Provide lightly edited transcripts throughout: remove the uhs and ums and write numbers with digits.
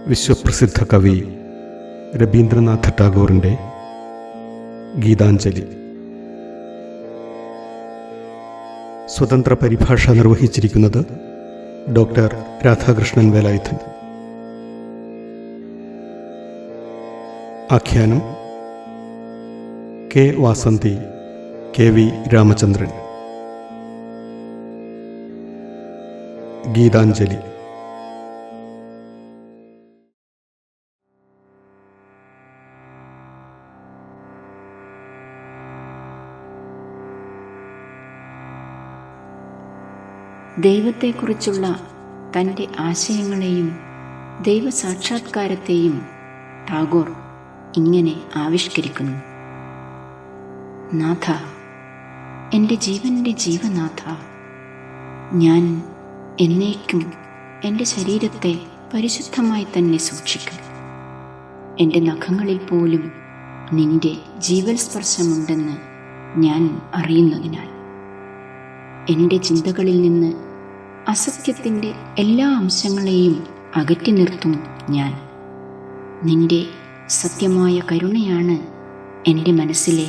വിശ്വപ്രസിദ്ധ കവി രബീന്ദ്രനാഥ ടാഗോറിൻ്റെ ഗീതാഞ്ജലി. സ്വതന്ത്ര പരിഭാഷ നിർവഹിച്ചിരിക്കുന്നത് ഡോക്ടർ രാധാകൃഷ്ണൻ വേലായുധൻ. ആഖ്യാനം K Vasanthi, K V Ramachandran. Gitanjali. ദൈവത്തെക്കുറിച്ചുള്ള തൻ്റെ ആശയങ്ങളെയും ദൈവസാക്ഷാത്കാരത്തെയും ടാഗോർ ഇങ്ങനെ ആവിഷ്കരിക്കുന്നു. നാഥ, എൻ്റെ ജീവൻ്റെ ജീവനാഥ, ഞാൻ എന്നേക്കും എൻ്റെ ശരീരത്തെ പരിശുദ്ധമായി തന്നെ സൂക്ഷിക്കും. എൻ്റെ നഖങ്ങളിൽ പോലും നിൻ്റെ ജീവൽ സ്പർശമുണ്ടെന്ന് ഞാൻ അറിയുന്നതിനാൽ എൻ്റെ ചിന്തകളിൽ നിന്ന് അസത്യത്തിൻ്റെ എല്ലാ അംശങ്ങളെയും അകറ്റി നിർത്തും ഞാൻ. നിൻ്റെ സത്യമായ കരുണയാണ് എൻ്റെ മനസ്സിലെ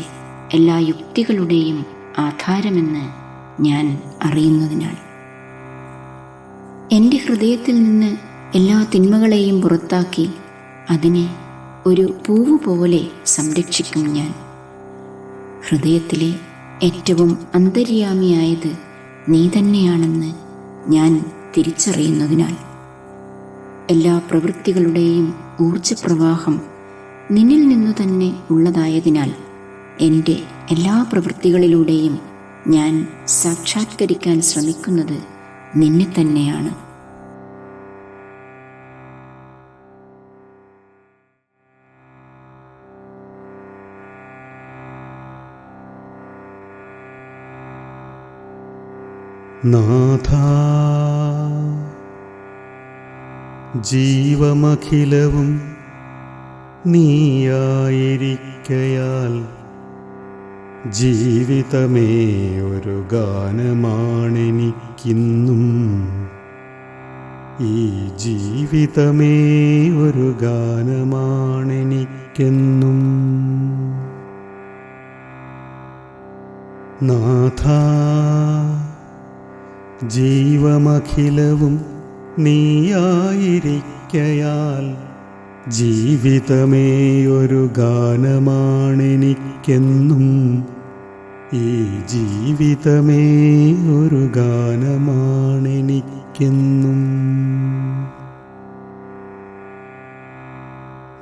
എല്ലാ യുക്തികളുടെയും ആധാരമെന്ന് ഞാൻ അറിയുന്നതിനാൽ എൻ്റെ ഹൃദയത്തിൽ നിന്ന് എല്ലാ തിന്മകളെയും പുറത്താക്കി അതിനെ ഒരു പൂവ് പോലെ സംരക്ഷിക്കും ഞാൻ. ഹൃദയത്തിലെ ഏറ്റവും അന്തര്യാമിയായത് നീ തന്നെയാണെന്ന് ഞാൻ തിരിച്ചറിയുന്നതിനാൽ എല്ലാ പ്രവൃത്തികളുടെയും ഊർജപ്രവാഹം നിന്നിൽ നിന്നു തന്നെ ഉള്ളതായതിനാൽ എൻ്റെ എല്ലാ പ്രവൃത്തികളിലൂടെയും ഞാൻ സാക്ഷാത്കരിക്കാൻ ശ്രമിക്കുന്നത് നിന്നെ തന്നെയാണ്. നാഥ, ജീവമഖിലവും നീയായിരിക്കയാൽ ജീവിതമേ ഒരു ഗാനമാണെനിക്കിന്നും. ഈ ജീവിതമേ ഒരു ഗാനമാണെനിക്കെന്നും. നാഥ, ജീവമഖിലവും നീയായിരിക്കയാൽ ജീവിതമേ ഒരു ഗാനമാണെനിക്കെന്നും. ഈ ജീവിതമേ ഒരു ഗാനമാണെനിക്കെന്നും.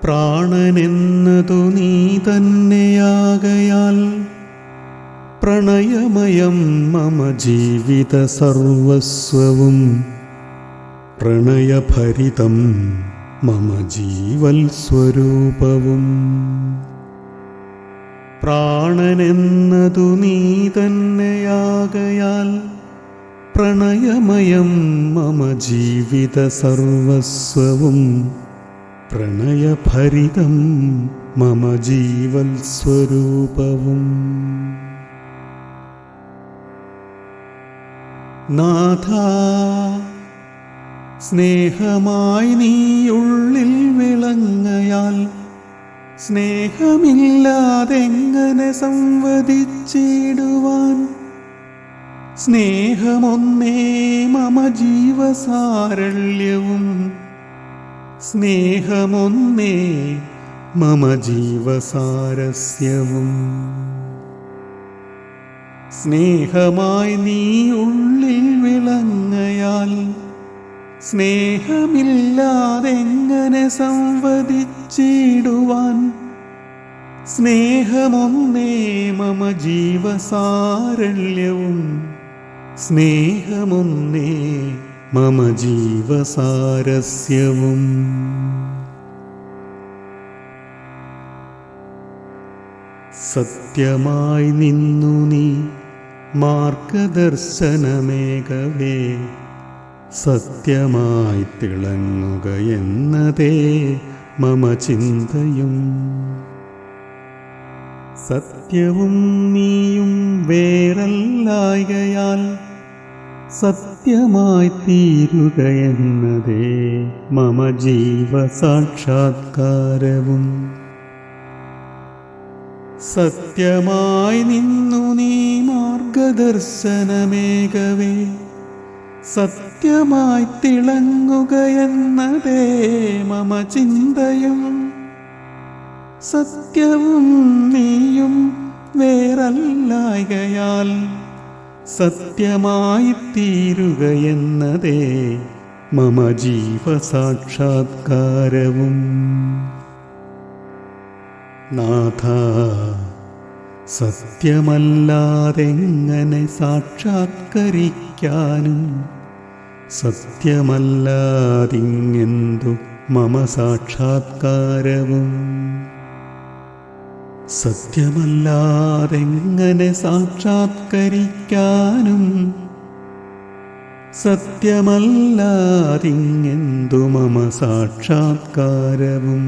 പ്രാണനെന്നതു നീ തന്നെയാകയാൽ പ്രണയമയം മമ ജീവിത സർവസ്വവും. പ്രണയഭരിതം മമ ജീവൽ സ്വരൂപവും. പ്രാണനെന്നതു നീ തന്നെയാകയാൽ പ്രണയമയം മമ ജീവിത സർവസ്വവും. പ്രണയഭരിതം മമ ജീവൽ സ്വരൂപവും. നാഥ, സ്നേഹമായി നീയുള്ളിൽ വിളങ്ങയാൽ സ്നേഹമില്ലാതെങ്ങനെ സംവദിച്ചിടുവാൻ. സ്നേഹമൊന്നേ മമ ജീവസാരള്യവും. സ്നേഹമൊന്നേ മമ ജീവസാരസ്യവും. സ്നേഹമായി നീ ഉള്ളിൽ വിളങ്ങയാൽ സ്നേഹമില്ലാതെങ്ങനെ സംവദിച്ചിടുവാൻ. സ്നേഹമൊന്നേ മമ ജീവസാരള്യവും. സ്നേഹമൊന്നേ മമ ജീവസാരസ്യവും. സത്യമായി നിന്നു നീ മാർഗദർശനമേകവേ. സത്യമായി തിളങ്ങുകയെന്നതേ മമ ചിന്തയും. സത്യവും നീയും വേറല്ലായകയാൽ സത്യമായി തീരുകയെന്നതേ മമ ജീവസാക്ഷാത്കാരവും. സത്യമായി നിന്നു നീ മാർഗദർശനമേകവേ, സത്യമായി തിളങ്ങുകയെന്നതേ മമ ചിന്തയും. സത്യവും നീയും വേറല്ലായ്കയാൽ സത്യമായി തീരുകയെന്നതേ മമ ജീവസാക്ഷാത്കാരവും. നാഥ, സത്യമല്ലാതെങ്ങനെ സാക്ഷാത്കരിക്കാനും, സത്യമല്ലാതിങ്ങെന്തു മമ സാക്ഷാത്കാരവും. സത്യമല്ലാതെങ്ങനെ സാക്ഷാത്കരിക്കാനും, സത്യമല്ലാതിങ്ങെന്തു മമ സാക്ഷാത്കാരവും.